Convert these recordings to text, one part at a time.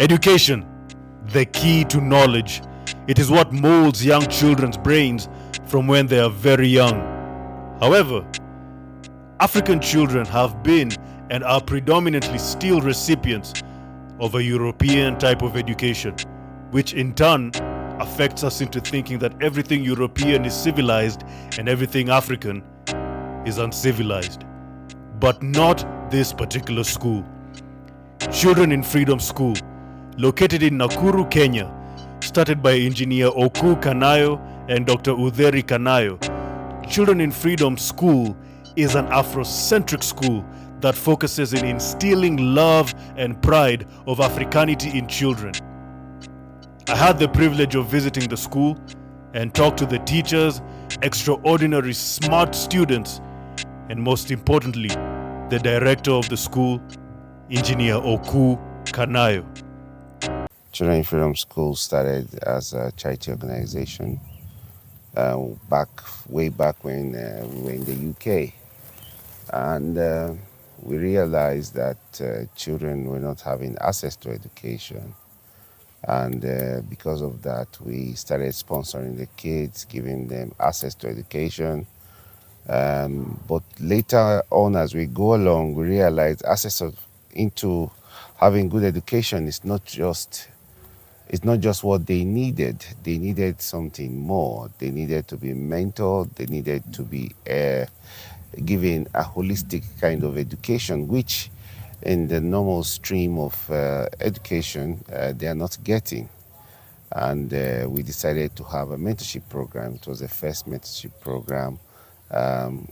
Education, the key to knowledge. It is what molds young children's brains from when they are very young. However, African children have been and are predominantly still recipients of a European type of education, which in turn affects us into thinking that everything European is civilized and everything African is uncivilized. But not this particular school. Children in Freedom School, located in Nakuru, Kenya, started by engineer Oku Kanayo and Dr. Udheri Kanayo. Children in Freedom School is an Afrocentric school that focuses in instilling love and pride of Africanity in children. I had the privilege of visiting the school and talked to the teachers, extraordinary smart students, and most importantly, the director of the school, Engineer Oku Kanayo. Children in Freedom School started as a charity organization way back when we were in the UK. And we realized that children were not having access to education. And because of that, we started sponsoring the kids, giving them access to education. But later on, as we go along, we realized into having good education is not just what they needed. They needed something more. They needed to be mentored. They needed to be given a holistic kind of education, which in the normal stream of education, they are not getting. And we decided to have a mentorship program. It was the first mentorship program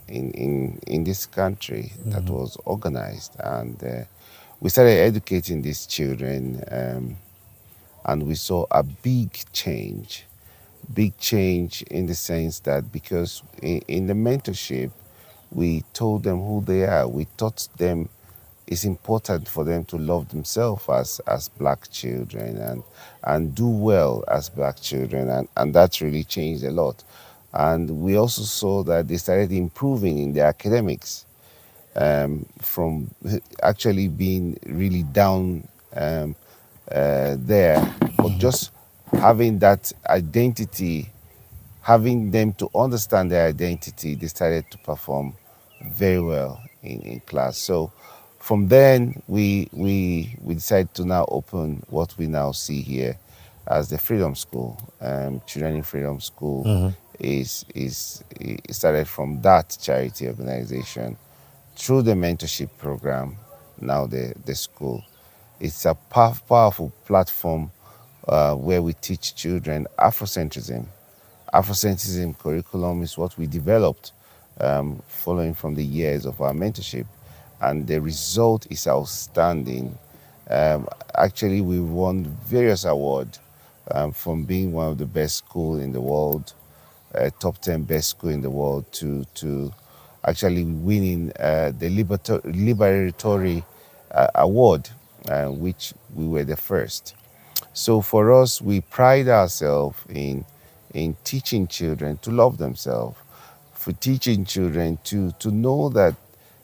in this country that was organized. And we started educating these children, and we saw a big change in the sense that because in the mentorship, we told them who they are. We taught them it's important for them to love themselves as black children and do well as black children. And that really changed a lot. And we also saw that they started improving in their academics from actually being really down there, but just having that identity, having them to understand their identity, they started to perform very well in class. So from then, we decided to now open what we now see here as the Freedom School. Children in Freedom School it started from that charity organization through the mentorship program, now the school. It's a powerful platform where we teach children Afrocentrism. Afrocentrism curriculum is what we developed following from the years of our mentorship, and the result is outstanding. Actually, we won various awards from being one of the best schools in the world, top 10 best school in the world, to actually winning the Liberatory Award, which we were the first. So for us, we pride ourselves in teaching children to love themselves, for teaching children to know that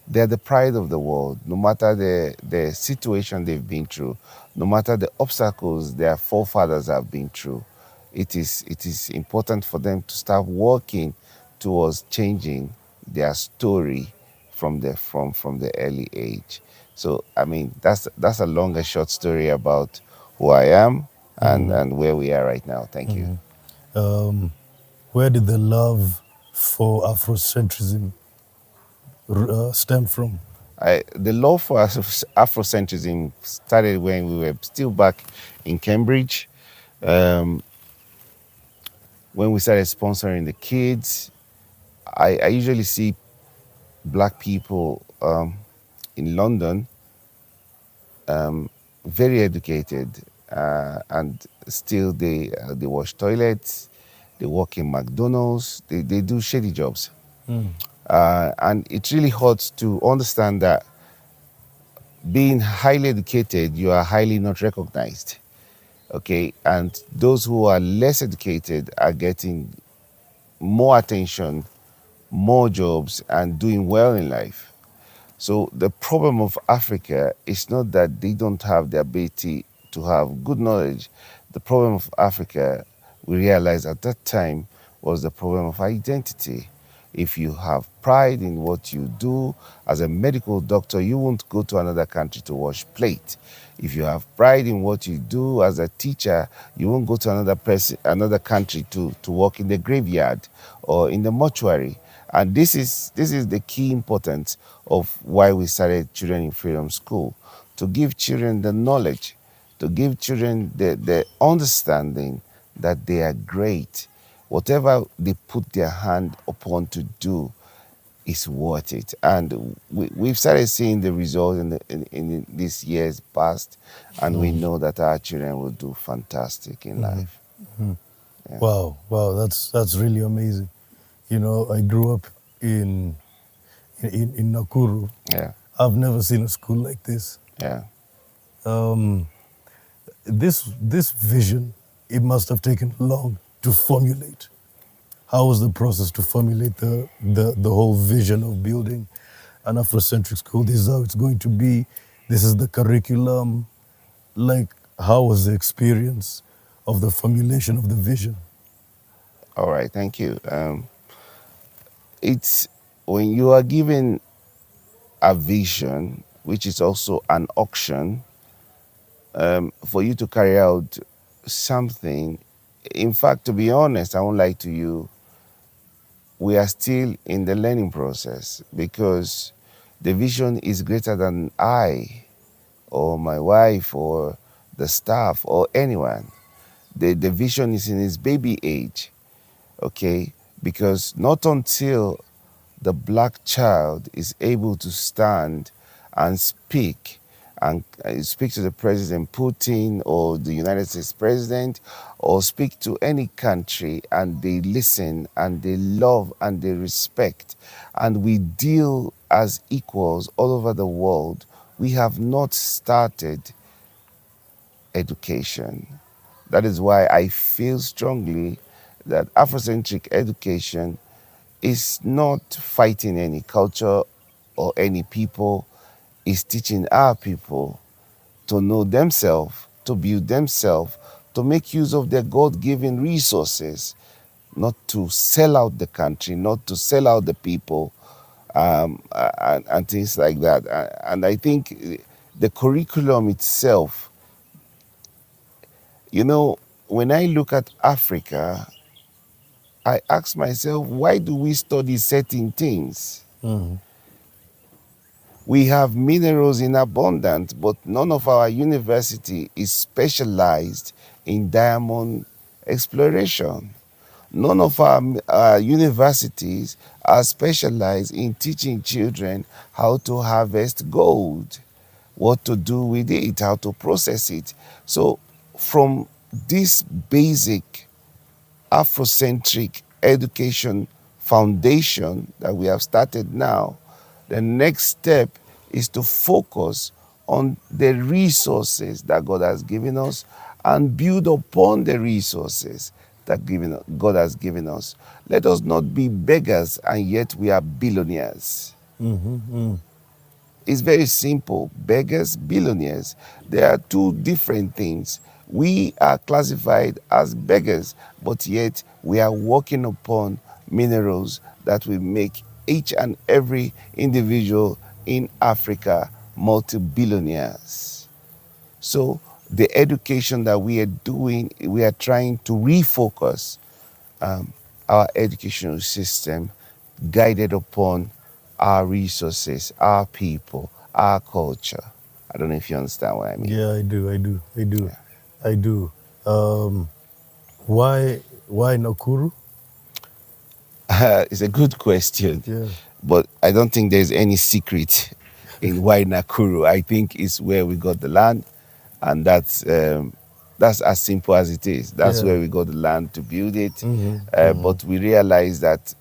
they're the pride of the world, no matter the situation they've been through, no matter the obstacles their forefathers have been through. It is important for them to start working towards changing their story from the early age. So I mean that's a long and short story about who I am and where we are right now. Thank you. Where did the love for Afrocentrism stem from? The love for Afrocentrism started when we were still back in Cambridge. When we started sponsoring the kids, I usually see black people in London, very educated, and still they wash toilets, they work in McDonald's, they do shady jobs. And it really hurts to understand that being highly educated, you are highly not recognized. Okay, and those who are less educated are getting more attention, more jobs, and doing well in life. So the problem of Africa is not that they don't have the ability to have good knowledge. The problem of Africa, we realized at that time, was the problem of identity. If you have pride in what you do as a medical doctor, you won't go to another country to wash plate. If you have pride in what you do as a teacher, you won't go to another country to work in the graveyard or in the mortuary. And this is the key importance of why we started Children in Freedom School, to give children the knowledge, to give children the understanding that they are great. Whatever they put their hand upon to do is worth it. And we've started seeing the results in these years past, and we know that our children will do fantastic in life. Yeah. Wow, that's really amazing. You know, I grew up in Nakuru. Yeah, I've never seen a school like this. yeah. Um, this vision, it must have taken long to formulate. How was the process to formulate the whole vision of building an Afrocentric school? This is how it's going to be. This is the curriculum. Like, how was the experience of the formulation of the vision? All right, thank you. It's when you are given a vision, which is also an auction, for you to carry out something. In fact, to be honest, I won't lie to you, we are still in the learning process, because the vision is greater than I or my wife or the staff or anyone. The vision is in its baby age, okay? Because not until the black child is able to stand and speak speak to the President Putin or the United States President, or speak to any country, and they listen and they love and they respect, and we deal as equals all over the world, we have not started education. That is why I feel strongly that Afrocentric education is not fighting any culture or any people, is teaching our people to know themselves, to build themselves, to make use of their God-given resources, not to sell out the country, not to sell out the people, and things like that. And I think the curriculum itself, you know, when I look at Africa, I ask myself, why do we study certain things? We have minerals in abundance, but none of our university is specialized in diamond exploration. None of our universities are specialized in teaching children how to harvest gold, what to do with it, how to process it. So from this basic Afrocentric education foundation that we have started now, the next step is to focus on the resources that God has given us and build upon the resources that God has given us. Let us not be beggars and yet we are billionaires. It's very simple. Beggars, billionaires. They are two different things. We are classified as beggars, but yet we are working upon minerals that will make each and every individual in Africa multi-billionaires. So the education that we are doing, we are trying to refocus our educational system guided upon our resources, our people, our culture. I don't know if you understand what I mean. Yeah, I do. Yeah. I do. Why Nakuru? It's a good question, Yeah. but I don't think there's any secret in why Nakuru. I think it's where we got the land, and that's as simple as it is. That's Yeah. where we got the land to build it. But we realized that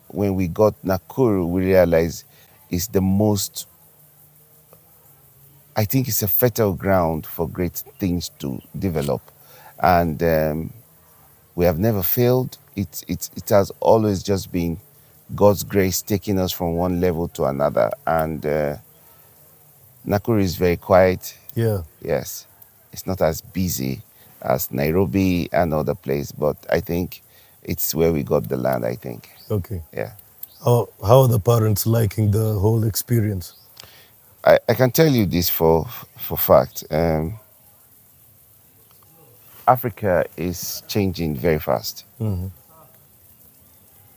when we got Nakuru, we realized it's the most, I think it's a fertile ground for great things to develop. And we have never failed. It has always just been God's grace taking us from one level to another. And Nakuru is very quiet. Yeah. Yes, It's not as busy as Nairobi and other places, but I think it's where we got the land, I think. Okay. Yeah. How are the parents liking the whole experience? I can tell you this for fact. Africa is changing very fast.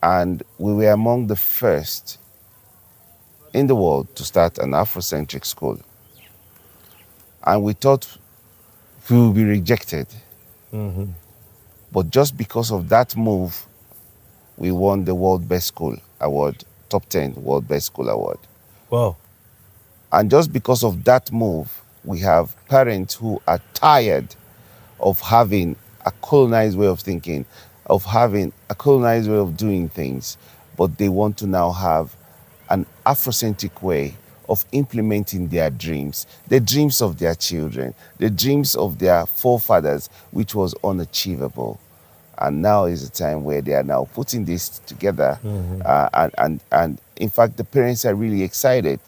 And we were among the first in the world to start an Afrocentric school. And we thought we would be rejected. But just because of that move, we won the World Best School Award, top 10 World Best School Award. Wow. And just because of that move, we have parents who are tired of having a colonized way of thinking, of having a colonized way of doing things, but they want to now have an Afrocentric way of implementing their dreams, the dreams of their children, the dreams of their forefathers, which was unachievable. And now is the time where they are now putting this together. And in fact, the parents are really excited.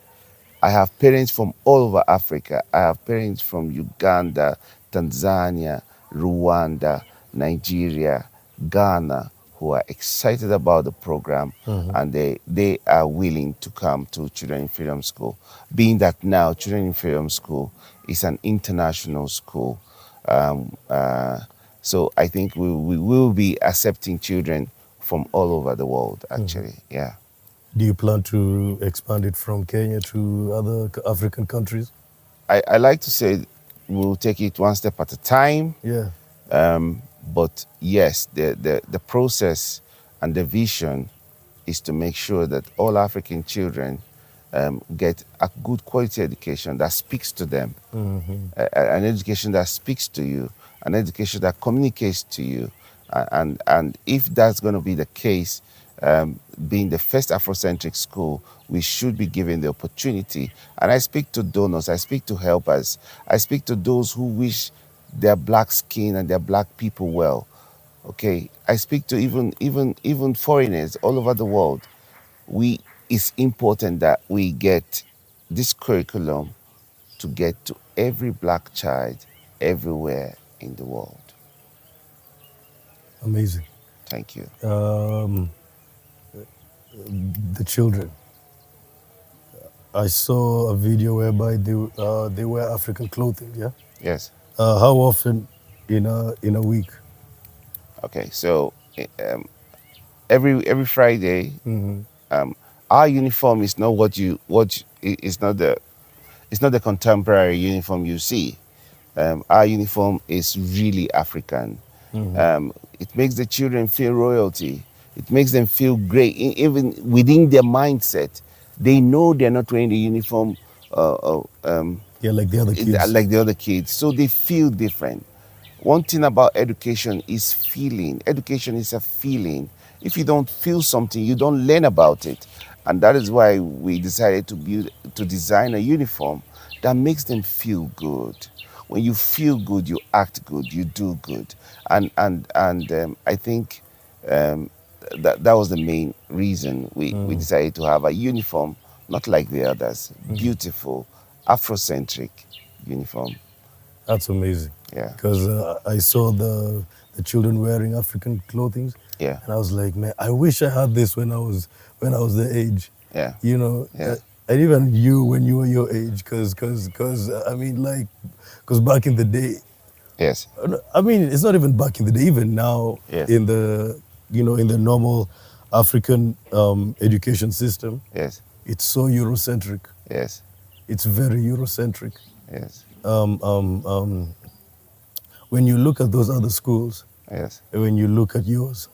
I have parents from all over Africa. I have parents from Uganda, Tanzania, Rwanda, Nigeria, Ghana, who are excited about the program, and they are willing to come to Children in Freedom School, being that now Children in Freedom School is an international school. So I think we will be accepting children from all over the world, actually. Yeah. Do you plan to expand it from Kenya to other African countries? I like to say we'll take it one step at a time. Yeah. But yes, the process and the vision is to make sure that all African children get a good quality education that speaks to them, an education that speaks to you, an education that communicates to you. And if that's going to be the case, being the first Afrocentric school, we should be given the opportunity. And I speak to donors, I speak to helpers, I speak to those who wish their black skin and their black people well. Okay, I speak to even foreigners all over the world. It's important that we get this curriculum to get to every black child everywhere in the world. Amazing. Thank you. The children. I saw a video whereby they wear African clothing. Yeah. Yes. How often in a week? Okay. So every Friday, our uniform is not it's not the contemporary uniform you see. Our uniform is really African. It makes the children feel royalty. It makes them feel great. Even within their mindset, they know they're not wearing the uniform Yeah, like the other kids. like the other kids. So they feel different. One thing about education is feeling. Education is a feeling. If you don't feel something, you don't learn about it. And that is why we decided to design a uniform that makes them feel good. When you feel good, you act good, you do good. And I think that was the main reason we decided to have a uniform, not like the others. Beautiful, Afrocentric uniform. That's amazing. Yeah. Because I saw the children wearing African clothing. Yeah. And I was like, man, I wish I had this when I was their age. Yeah. You know. Yeah. And even you when you were your age, because I mean, like, because back in the day. Yes. I mean, it's not even back in the day. Even now, Yes. in the in the normal African education system, Yes. it's so Eurocentric. Yes. It's very Eurocentric. Yes. When you look at those other schools, Yes. and when you look at yours,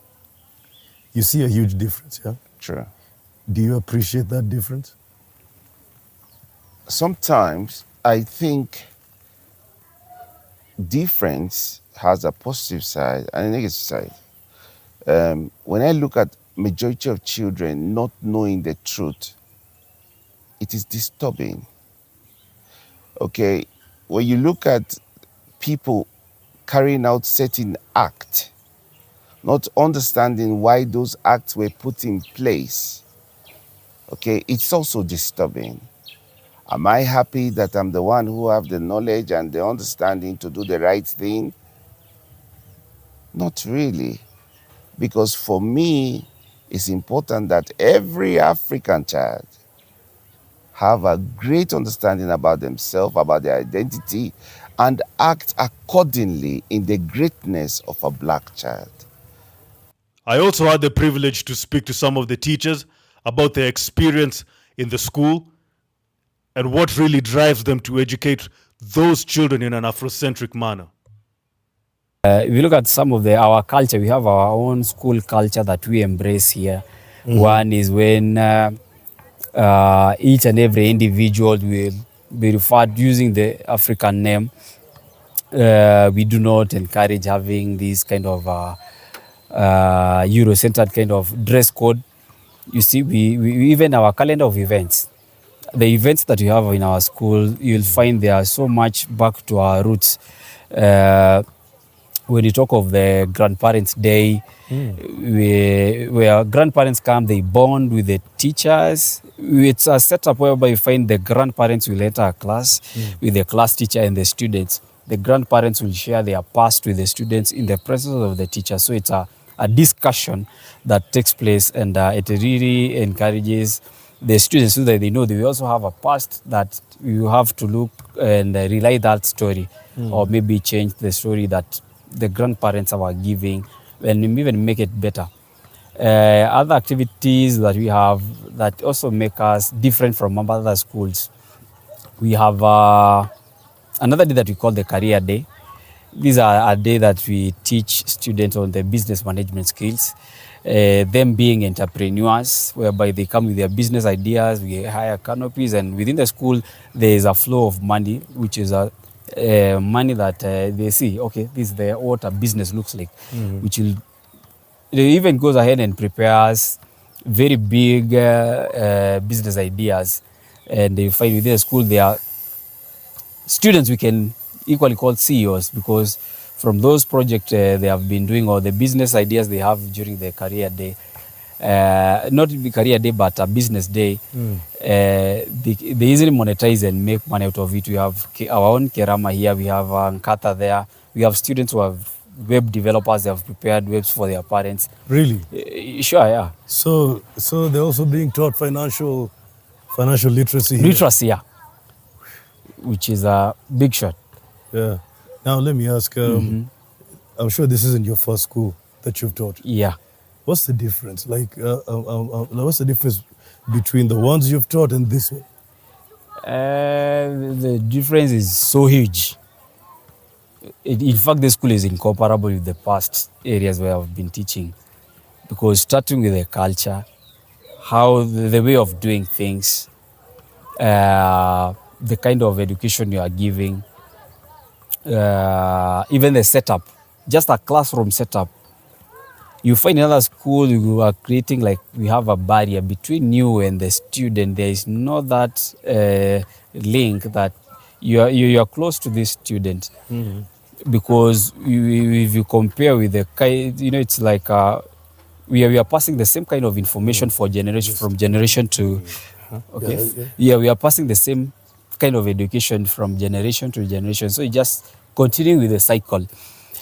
you see a huge difference, yeah? True. Do you appreciate that difference? Sometimes I think difference has a positive side and a negative side. When I look at majority of children not knowing the truth, it is disturbing. Okay, when you look at people carrying out certain acts, not understanding why those acts were put in place, okay, it's also disturbing. Am I happy that I'm the one who have the knowledge and the understanding to do the right thing? Not really. Because for me, it's important that every African child have a great understanding about themselves, about their identity, and act accordingly in the greatness of a black child. I also had the privilege to speak to some of the teachers about their experience in the school and what really drives them to educate those children in an Afrocentric manner. If you look at some of our culture, we have our own school culture that we embrace here. One is when each and every individual will be referred using the African name. We do not encourage having this kind of Euro-centered kind of dress code. You see, we even our calendar of events, the events that we have in our school, you'll find they are so much back to our roots. When you talk of the grandparents' day, where grandparents come, they bond with the teachers. It's a setup whereby you find the grandparents will enter a class with the class teacher and the students. The grandparents will share their past with the students in the presence of the teacher. So it's a discussion that takes place, and it really encourages the students so that they know they also have a past that you have to look and relay that story, or maybe change the story that the grandparents are giving and even make it better. Other activities that we have that also make us different from other schools. We have another day that we call the career day. These are a day that we teach students on the business management skills, them being entrepreneurs, whereby they come with their business ideas, we hire canopies, and within the school there is a flow of money, which is money that they see, okay, this is what a business looks like, which will, it even goes ahead and prepares very big business ideas. And you find within the school there are students we can equally call CEOs, because from those projects they have been doing, or the business ideas they have during the career day, not the career day but a business day, they easily monetize and make money out of it. We have our own Kerama here, we have Nkata there, we have students who have web developers, they have prepared webs for their parents. Really? Sure, yeah. So they're also being taught financial literacy here. Literacy, yeah, which is a big shot. Yeah. Now let me ask, I'm sure this isn't your first school that you've taught. Yeah. What's the difference? Like, what's the difference between the ones you've taught and this one? The difference is so huge. In fact, the school is incomparable with the past areas where I've been teaching, because starting with the culture, how the way of doing things, the kind of education you are giving, even the setup, just a classroom setup. You find in another school you are creating, like, we have a barrier between you and the student. There is not that link that you are close to this student, because if you compare with the it's like we are passing the same kind of information for generation from generation to we are passing the same kind of education from generation to generation. So you just continuing with the cycle.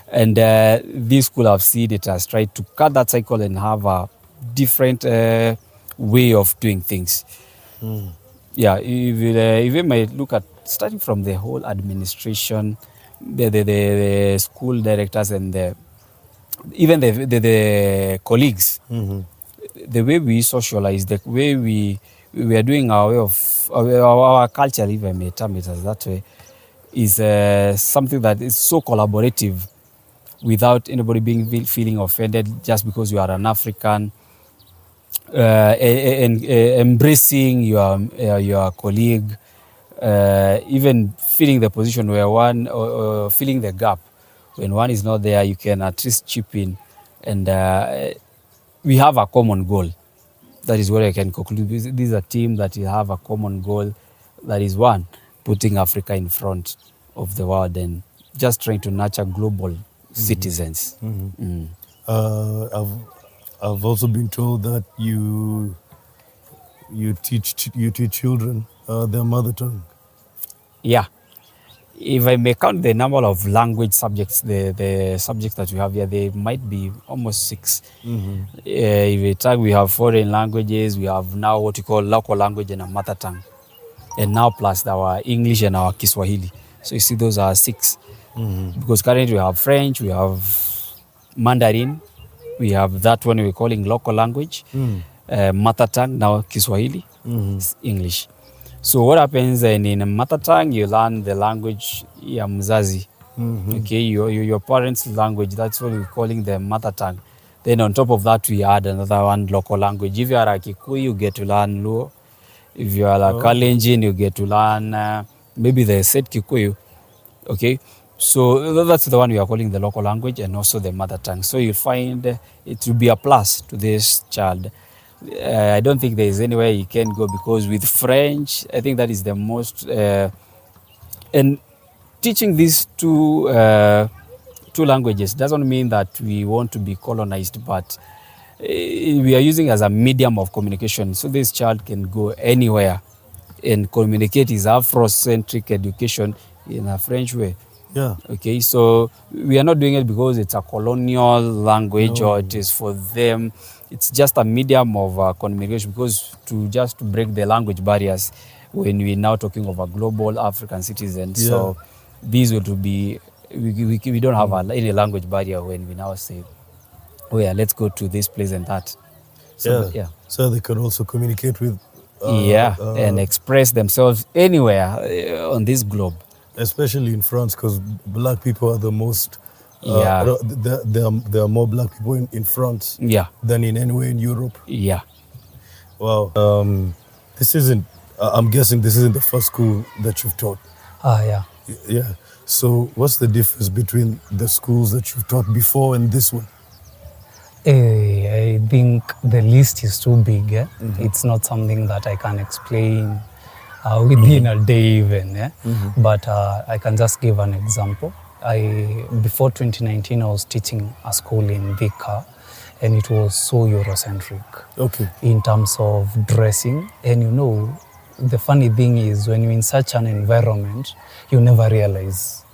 And this school have seen it has tried to cut that cycle and have a different way of doing things. Yeah, if you might look at starting from the whole administration, the school directors and even the colleagues, the way we socialize, the way we are doing our way of our culture, if I may term it as that way, is something that is so collaborative, without anybody feeling offended just because you are an African, and embracing your colleague, even feeling the position where one, or filling the gap when one is not there, you can at least chip in, and we have a common goal. That is what I can conclude. This is a team that have a common goal, that is one, putting Africa in front of the world and just trying to nurture global citizens. I've also been told that you teach children their mother tongue? Yeah. If I may count the number of language subjects, the subjects that we have here, they might be almost 6. If we talk, we have foreign languages, we have now what we call local language and a mother tongue. And now plus our English and our Kiswahili. So you see those are 6. Because currently we have French, we have Mandarin, we have that one we're calling local language, mother tongue, now Kiswahili, English. So what happens in a mother tongue, you learn the language ya mzazi. Okay, your parents' language, that's what we're calling the mother tongue. Then on top of that, we add another one, local language. If you are a Kikuyu, you get to learn Luo. If you are a Kalenjin, you get to learn maybe the Set Kikuyu. Okay, so that's the one we are calling the local language and also the mother tongue. So you find it will be a plus to this child. I don't think there is anywhere you can go, because with French, I think that is the most. And teaching these two languages doesn't mean that we want to be colonized, but we are using as a medium of communication. So this child can go anywhere and communicate his Afrocentric education in a French way. Yeah. Okay, so we are not doing it because it's a colonial language or it is for them. It's just a medium of communication, because to break the language barriers when we're now talking of a global African citizen. Yeah. So these will be, we don't have any language barrier when we now say, oh yeah, let's go to this place and that. So, So they can also communicate with... and express themselves anywhere on this globe. Especially in France, because black people are the most... there are more black people in France than in anywhere in Europe. Yeah. Wow. This isn't... I'm guessing this isn't the first school that you've taught. Yeah. Yeah. So what's the difference between the schools that you've taught before and this one? I think the list is too big. It's not something that I can explain within a day even. But I can just give an example. Before 2019, I was teaching a school in Vika, and it was so Eurocentric in terms of dressing. And you know, the funny thing is, when you're in such an environment, you never realize.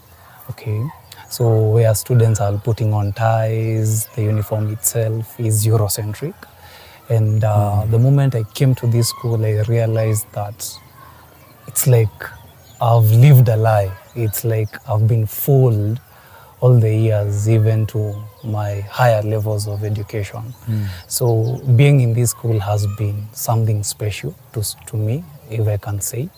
Okay, so where students are putting on ties, the uniform itself is Eurocentric. And the moment I came to this school, I realized that it's like I've lived a lie. It's like I've been fooled all the years, even to my higher levels of education. So being in this school has been something special to me, if I can say,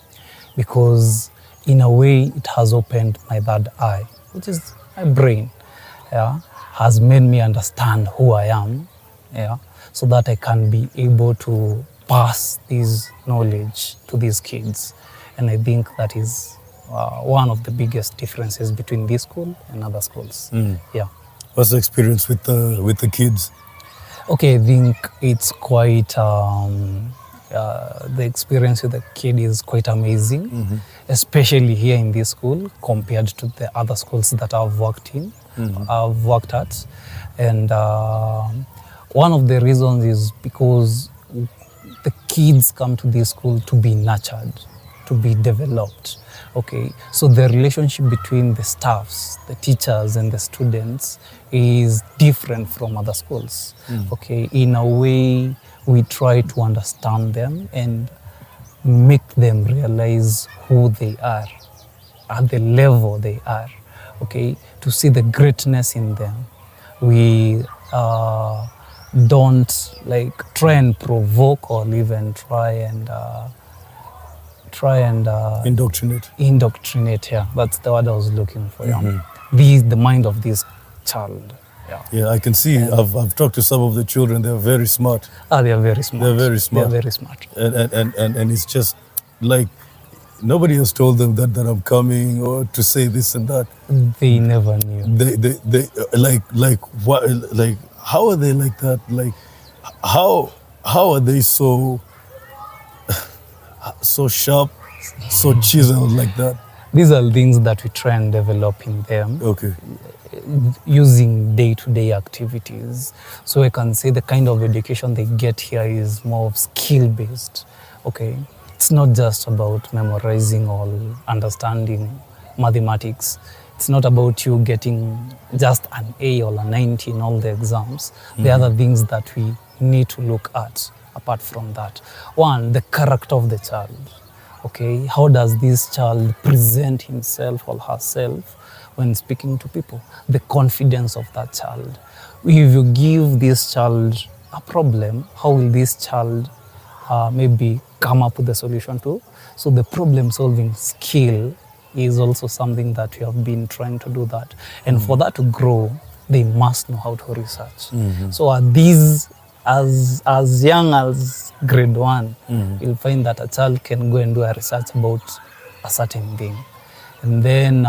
because in a way it has opened my third eye, which is my brain, has made me understand who I am, so that I can be able to pass this knowledge to these kids. And I think that is one of the biggest differences between this school and other schools. Yeah. What's the experience with the kids? Okay, I think it's quite, the experience with the kid is quite amazing, especially here in this school compared to the other schools that I've worked at. And one of the reasons is because the kids come to this school to be nurtured, to be developed. Okay, so the relationship between the staffs, the teachers and the students is different from other schools. Okay, in a way we try to understand them and make them realize who they are at the level they are. Okay, to see the greatness in them. We don't like try and provoke or even try and indoctrinate. Yeah, that's the word I was looking for. The mind of this child. Yeah, I can see. I've talked to some of the children. They're very smart. They are very smart. They're very smart. They're very smart. And it's just like nobody has told them that I'm coming or to say this and that. They never knew. They like what, like how are they like that? Like how are they so sharp, so chiseled like that? These are things that we try and develop in them. Okay. Using day-to-day activities. So I can say the kind of education they get here is more of skill-based. Okay. it's not just about memorizing or understanding mathematics. It's not about you getting just an A or a 90 in all the exams. There are other things that we need to look at apart from that. One, the character of the child. Okay, how does this child present himself or herself when speaking to people? The confidence of that child. If you give this child a problem, how will this child maybe come up with a solution to? So the problem solving skill is also something that we have been trying to do that. And for that to grow, they must know how to research. So at these, as young as grade 1, you'll find that a child can go and do a research about a certain thing. And then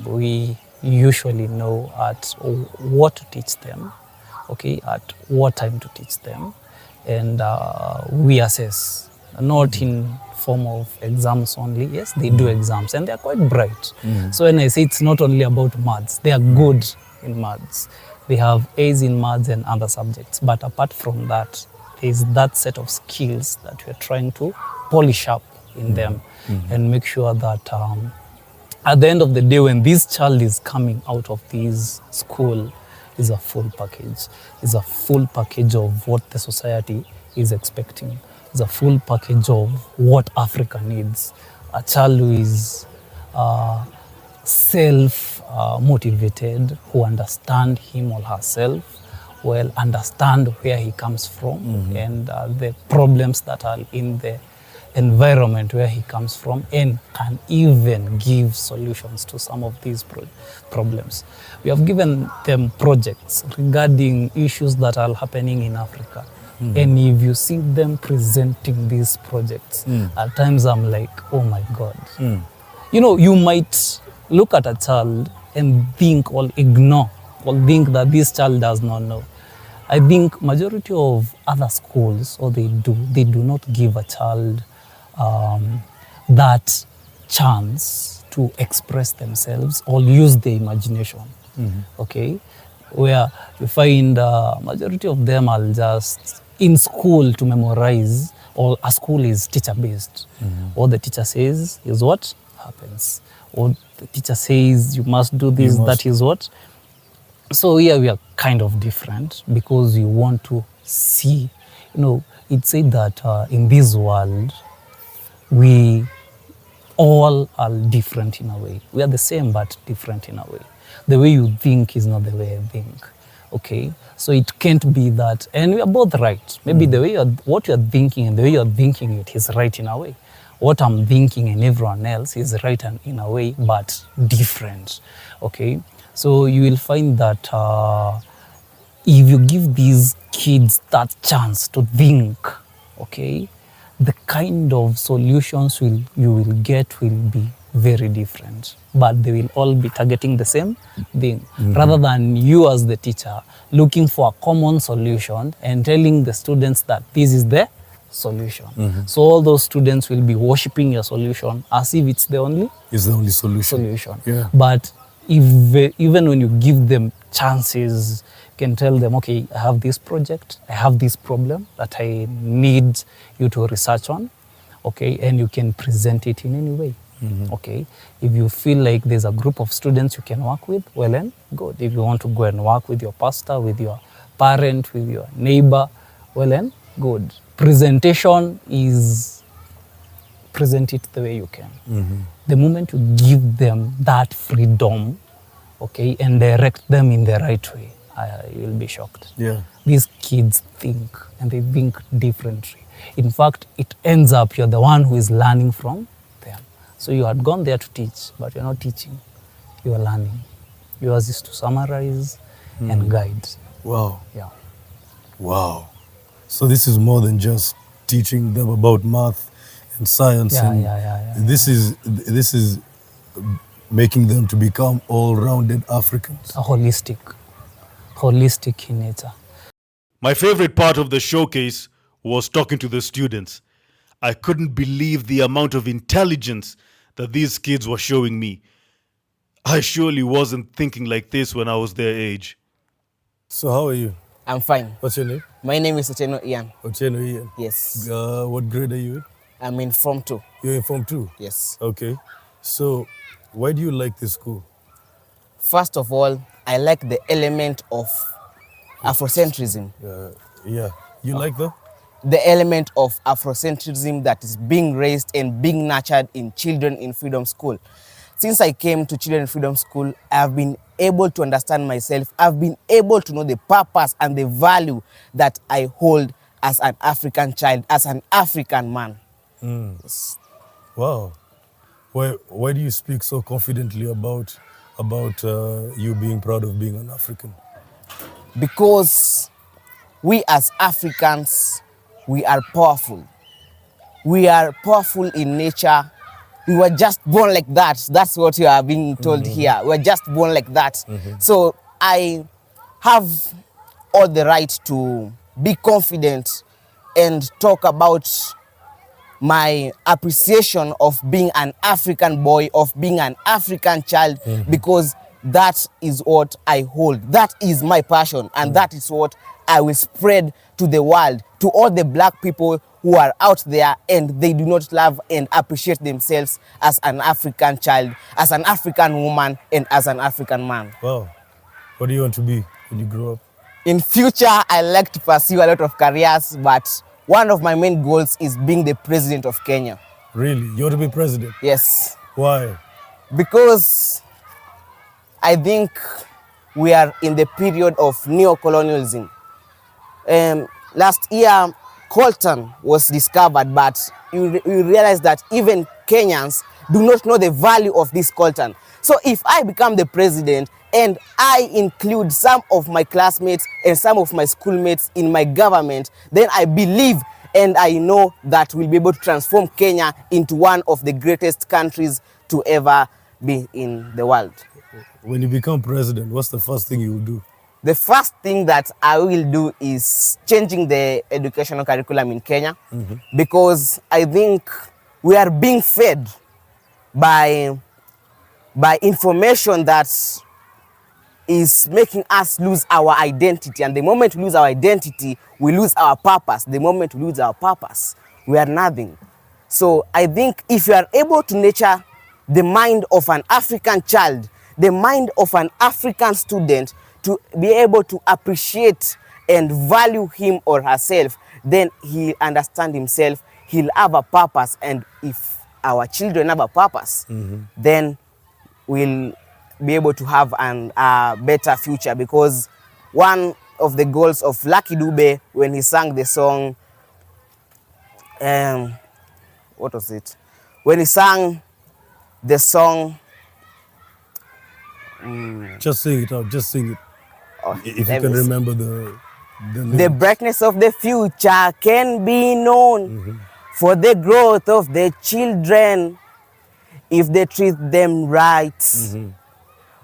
we usually know at what to teach them, okay, at what time to teach them. And we assess, not in form of exams only. Yes, they do exams and they're quite bright. So when I say it's not only about maths, they are good in maths. They have A's in maths and other subjects. But apart from that, there's that set of skills that we're trying to polish up in them and make sure that at the end of the day, when this child is coming out of this school, is a full package. It's a full package of what the society is expecting. It's a full package of what Africa needs. A child who is self-motivated, who understands him or herself, well, understand where he comes from and the problems that are in the environment where he comes from, and can even give solutions to some of these problems. We have given them projects regarding issues that are happening in Africa. And if you see them presenting these projects, at times I'm like, oh my God. You know, you might look at a child and think or ignore or think that this child does not know. I think majority of other schools, or they do not give a child that chance to express themselves or use their imagination. Okay, where you find majority of them are just in school to memorize, or a school is teacher based. What the teacher says is what happens. What the teacher says you must do this, that is what. So here we are kind of different because you want to see, you know, it's said that in this world we all are different in a way. We are the same but different in a way. The way you think is not the way I think. Okay, so it can't be that, and we are both right. Maybe the way what you are thinking and the way you are thinking it is right in a way. What I'm thinking and everyone else is right in a way, but different. Okay, so you will find that if you give these kids that chance to think, okay, the kind of solutions you will get will be very different, but they will all be targeting the same thing, rather than you as the teacher looking for a common solution and telling the students that this is the solution. So all those students will be worshipping your solution as if it's the only solution. Yeah. But if even when you give them chances, you can tell them, okay, I have this project, I have this problem that I need you to research on, okay, and you can present it in any way. Okay, if you feel like there's a group of students you can work with, well then good. If you want to go and work with your pastor, with your parent, with your neighbor, well then good. Presentation is present it the way you can. The moment you give them that freedom, okay, and direct them in the right way, you'll be shocked. Yeah. These kids think, and they think differently. In fact, it ends up you're the one who is learning from them. So you had gone there to teach, but you're not teaching. You are learning. Yours is to summarize and guide. Wow. Yeah. Wow. So this is more than just teaching them about math and science. This is making them to become all-rounded Africans. Holistic in nature. My favorite part of the showcase was talking to the students. I couldn't believe the amount of intelligence that these kids were showing me. I surely wasn't thinking like this when I was their age. So how are you? I'm fine. What's your name? My name is Otieno Ian. Otieno Ian. Yes. What grade are you in? I'm in Form 2. You're in Form 2? Yes. Okay. So, why do you like this school? First of all, I like the element of Afrocentrism. Yeah. You like that? The element of Afrocentrism that is being raised and being nurtured in Children in Freedom School. Since I came to Children in Freedom School, I've been able to understand myself. I've been able to know the purpose and the value that I hold as an African child, as an African man. Yes. Wow. Why do you speak so confidently about you being proud of being an African? Because we as Africans, we are powerful. We are powerful in nature. We were just born like that. That's what you are being told here. We're just born like that. So I have all the right to be confident and talk about my appreciation of being an African boy, of being an African child, because that is what I hold. That is my passion, and that is what I will spread to the world, to all the black people who are out there and they do not love and appreciate themselves as an African child, as an African woman, and as an African man. Wow. What do you want to be when you grow up? In future, I like to pursue a lot of careers, but one of my main goals is being the president of Kenya. Really? You want to be president? Yes. Why? Because I think we are in the period of neo-colonialism. Last year, coltan was discovered, but you realize that even Kenyans do not know the value of this coltan. So if I become the president and I include some of my classmates and some of my schoolmates in my government, then I believe and I know that we'll be able to transform Kenya into one of the greatest countries to ever be in the world. When you become president, what's the first thing you will do? The first thing that I will do is changing the educational curriculum in Kenya, because I think we are being fed by information that is making us lose our identity. And the moment we lose our identity, we lose our purpose. The moment we lose our purpose, we are nothing. So I think if you are able to nurture the mind of an African child, the mind of an African student, to be able to appreciate and value him or herself, then he'll understand himself, he'll have a purpose. And if our children have a purpose, then we'll be able to have a better future. Because one of the goals of Lucky Dube when he sang the song, what was it? When he sang the song, Just sing it out, just sing it. If you let can me see. remember the The lyrics. brightness of the future can be known for the growth of the children. If they treat them right,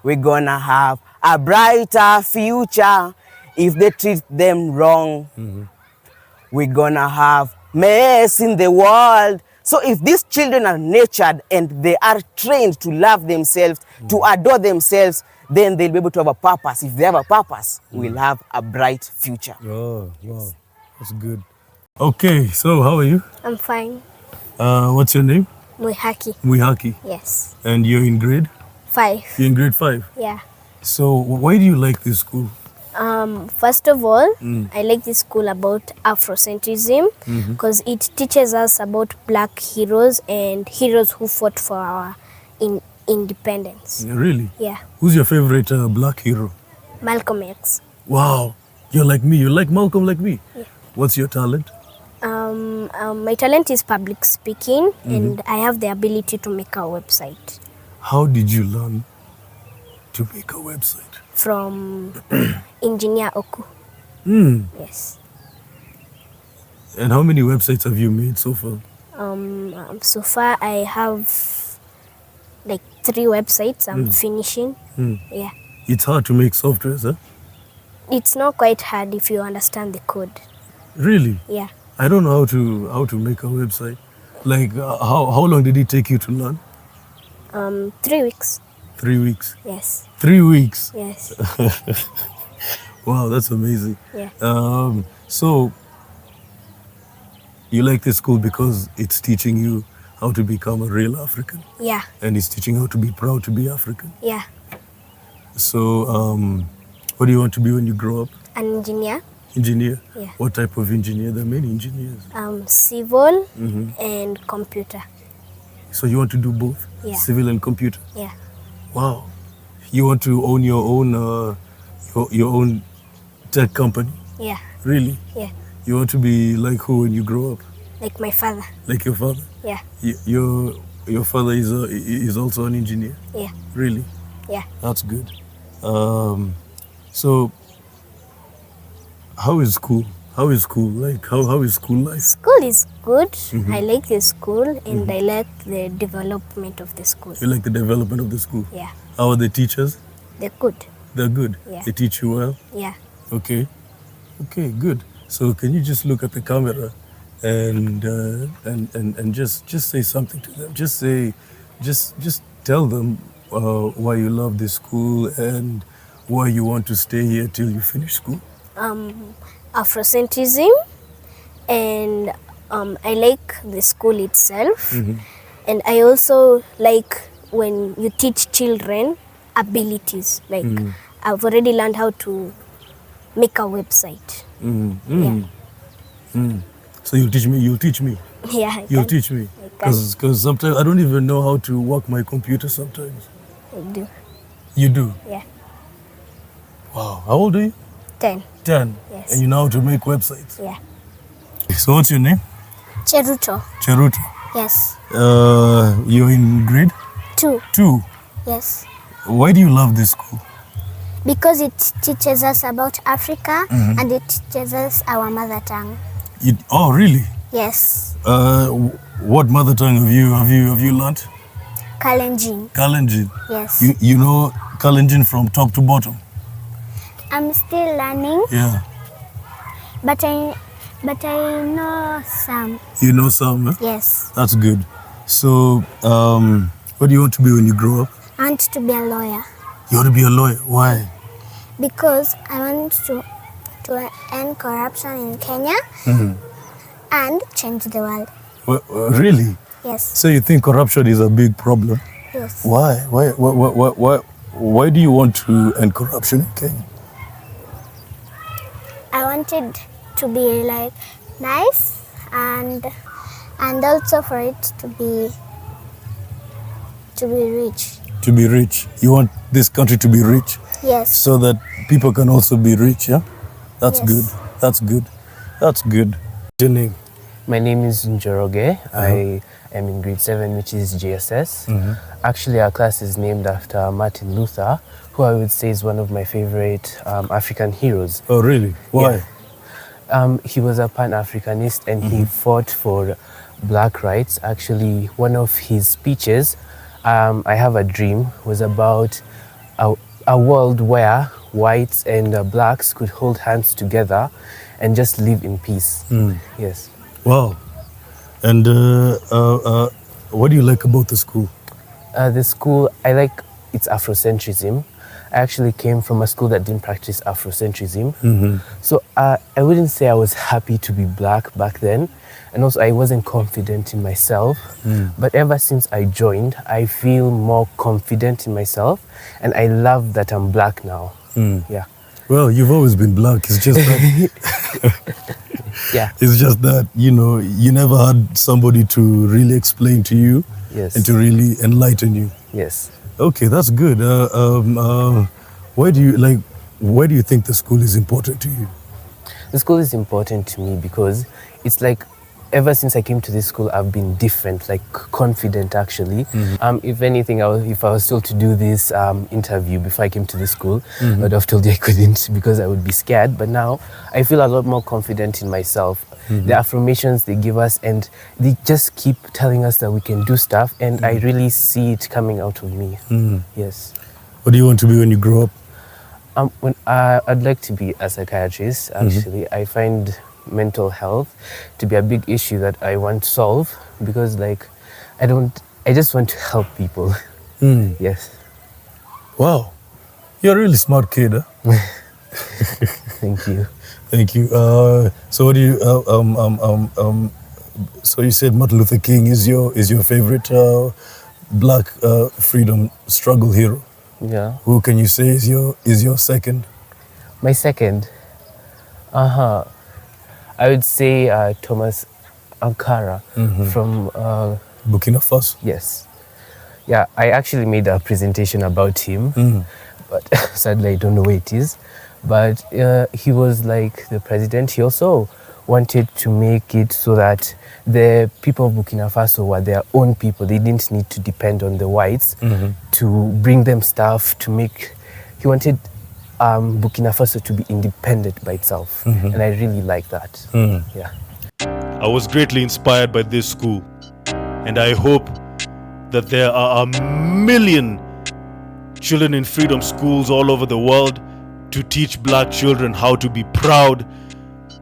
we're gonna have a brighter future. If they treat them wrong, we're gonna have mess in the world. So if these children are nurtured and they are trained to love themselves, to adore themselves, then they'll be able to have a purpose. If they have a purpose, we'll have a bright future. Oh, wow. That's good. Okay, so how are you? I'm fine. What's your name? Muihaki. Muihaki. Yes. And you're in grade? 5. You're in grade 5. Yeah. So why do you like this school? First of all, I like this school about Afrocentrism because it teaches us about black heroes and heroes who fought for our independence. Really? Yeah. Who's your favorite black hero? Malcolm X. Wow, you're like me. You're like Malcolm, like me. Yeah. What's your talent? My talent is public speaking and I have the ability to make a website How did you learn to make a website? from Engineer Oku. Yes. And how many websites have you made so far? So far I have like 3 websites I'm finishing. Yeah. It's hard to make softwares, huh? It's not quite hard if you understand the code. Really? Yeah. I don't know how to make a website. Like, how long did it take you to learn? 3 weeks. 3 weeks. Yes. 3 weeks. Yes. Wow, that's amazing. Yeah. So, You like this school because it's teaching you how to become a real African, Yeah. and it's teaching you how to be proud to be African. Yeah. So, what do you want to be when you grow up? An engineer. Engineer? Yeah. What type of engineer? There are many engineers. Civil and computer. So you want to do both? Yeah. Civil and computer? Yeah. Wow. You want to own your own tech company? Yeah. Really? Yeah. You want to be like who when you grow up? Like my father. Like your father? Yeah. Your father is also an engineer? Yeah. Really? Yeah. That's good. So how is school? How is school? Like how is school life? School is good. I like the school and I like the development of the school. You like the development of the school? Yeah. How are the teachers? They're good. They're good. Yeah. They teach you well? Yeah. Okay. Okay, good. So can you just look at the camera and just say something to them? Just tell them why you love this school and why you want to stay here till you finish school. Afrocentrism, and I like the school itself, and I also like when you teach children abilities. Like I've already learned how to make a website. So you'll teach me. Yeah, I You'll can. teach me. I can. Because sometimes I don't even know how to work my computer sometimes. I do. You do? Yeah. Wow. How old are you? 10. 10. Yes. And you know how to make websites. Yeah. So what's your name? Cheruto. Cheruto. Yes. You're in grade 2. 2. Yes. Why do you love this school? Because it teaches us about Africa and it teaches us our mother tongue. Oh, really? Yes. What mother tongue have you learnt? Kalenjin. Kalenjin. Yes. You know Kalenjin from top to bottom? I'm still learning, Yeah. but I know some. You know some, huh? Yes. That's good. So, what do you want to be when you grow up? I want to be a lawyer You want to be a lawyer. Why? because I want to end corruption in Kenya and change the world. Really? Yes. So you think corruption is a big problem? Yes. Why? Why do you want to end corruption in Kenya? I wanted to be like nice and also for it to be rich. To be rich. You want this country to be rich Yes. so that people can also be rich, yeah? That's Yes. good. That's good. That's good. Your name? My name is Njoroge. I am in grade 7, which is GSS. Actually, our class is named after Martin Luther, who I would say is one of my favorite African heroes. Oh, really? Why? He was a Pan-Africanist and he fought for black rights. Actually, one of his speeches, I Have a Dream, was about a world where whites and blacks could hold hands together and just live in peace. Yes. Wow. And what do you like about the school? The school, I like its Afrocentrism. I actually came from a school that didn't practice Afrocentrism. So I wouldn't say I was happy to be black back then. And also I wasn't confident in myself. But ever since I joined, I feel more confident in myself. And I love that I'm black now. Yeah. Well, you've always been black. It's just that, Yeah. it's just that, you know, you never had somebody to really explain to you Yes. and to really enlighten you. Yes. Okay, that's good. Why do you think the school is important to you? The school is important to me because it's like ever since I came to this school, I've been different, like confident actually. If anything, if I was still to do this interview before I came to this school, I would have told you I couldn't because I would be scared. But now I feel a lot more confident in myself. The affirmations they give us and they just keep telling us that we can do stuff and I really see it coming out of me. Yes. What do you want to be when you grow up? I'd like to be a psychiatrist, actually. I find mental health to be a big issue that I want to solve because like I just want to help people. Yes. Wow. You're a really smart kid, huh? Thank you. Thank you. So what do you So you said Martin Luther King is your favorite black freedom struggle hero. Yeah. Who can you say is your second? My second, I would say Thomas Ankara from Burkina Faso. yes. Yeah, I actually made a presentation about him, but sadly I don't know where it is. But he was like the president. He also wanted to make it so that the people of Burkina Faso were their own people. They didn't need to depend on the whites to bring them stuff to make. He wanted Burkina Faso to be independent by itself, and I really like that. Yeah. I was greatly inspired by this school, and I hope that there are a million children in freedom schools all over the world to teach black children how to be proud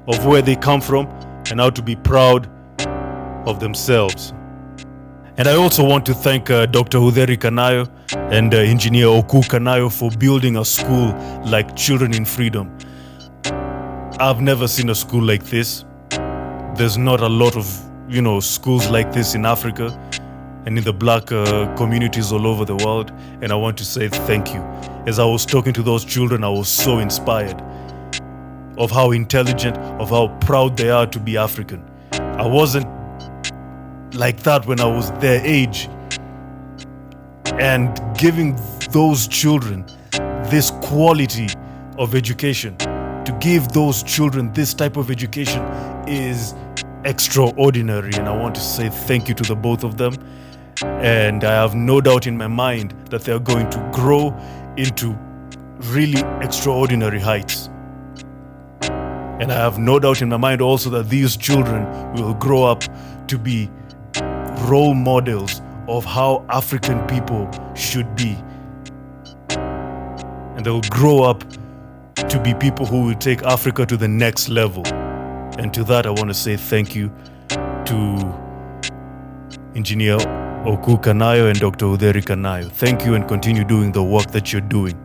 of where they come from and how to be proud of themselves. And I also want to thank Dr. Udheri Kanayo and Engineer Oku Kanayo for building a school like Children in Freedom. I've never seen a school like this. There's not a lot of, schools like this in Africa and in the black communities all over the world. And I want to say thank you. As I was talking to those children, I was so inspired of how intelligent, of how proud they are to be African. I wasn't like that when I was their age. And giving those children this quality of education, to give those children this type of education is extraordinary. And I want to say thank you to the both of them. And I have no doubt in my mind that they're going to grow into really extraordinary heights. And I have no doubt in my mind also that these children will grow up to be role models of how African people should be. And they'll grow up to be people who will take Africa to the next level. And to that, I want to say thank you to Engineer Oku Kanayo and Dr. Udheri Kanayo. Thank you, and continue doing the work that you're doing.